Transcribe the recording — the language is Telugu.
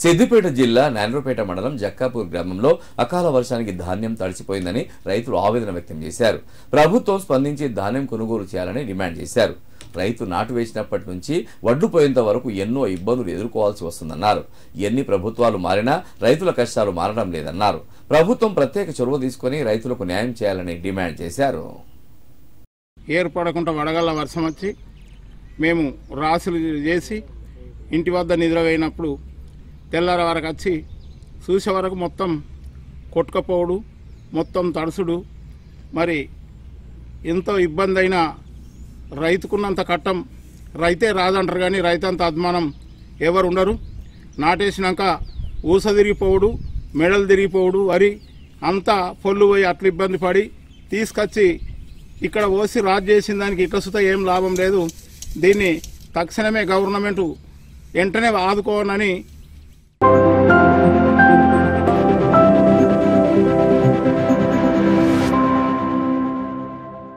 సిద్దిపేట జిల్లా నాండ్రపేట మండలం జక్కాపూర్ గ్రామంలో అకాల వర్షానికి ధాన్యం తడిసిపోయిందని రైతులు ఆవేదన వ్యక్తం చేశారు. ప్రభుత్వం స్పందించి ధాన్యం కొనుగోలు చేయాలని డిమాండ్ చేశారు. రైతు నాటు వేసినప్పటి నుంచి వడ్లు పోయేంత వరకు ఎన్నో ఇబ్బందులు ఎదుర్కోవాల్సి వస్తుందన్నారు. ఎన్ని ప్రభుత్వాలు మారినా రైతుల కష్టాలు మారడం లేదన్నారు. ప్రభుత్వం ప్రత్యేక చొరవ తీసుకుని రైతులకు న్యాయం చేయాలని డిమాండ్ చేశారు. ఏర్పడకుండా వడగళ్ల వర్షం వచ్చి మేము రాసులు చేసి ఇంటి వద్ద నిద్రపోయినప్పుడు తెల్లార వరకు వచ్చి చూసే వరకు మొత్తం కొట్టుకపోవడు, మొత్తం తడుసుడు. మరి ఎంతో ఇబ్బంది అయినా రైతుకున్నంత కట్టం రైతే రాదంటారు, కానీ రైతంత అభిమానం ఎవరు ఉండరు. నాటేసినాక ఊస తిరిగిపోవుడు, మెడలు తిరిగిపోవుడు, వరి అంతా పొల్లు పోయి అట్లా ఇబ్బంది పడి తీసుకొచ్చి ఇక్కడ పోసి రాజు చేసిన దానికి ఇకసుత ఏం లాభం లేదు. దీన్ని తక్షణమే గవర్నమెంట్ వెంటనే ఆదుకోవాలని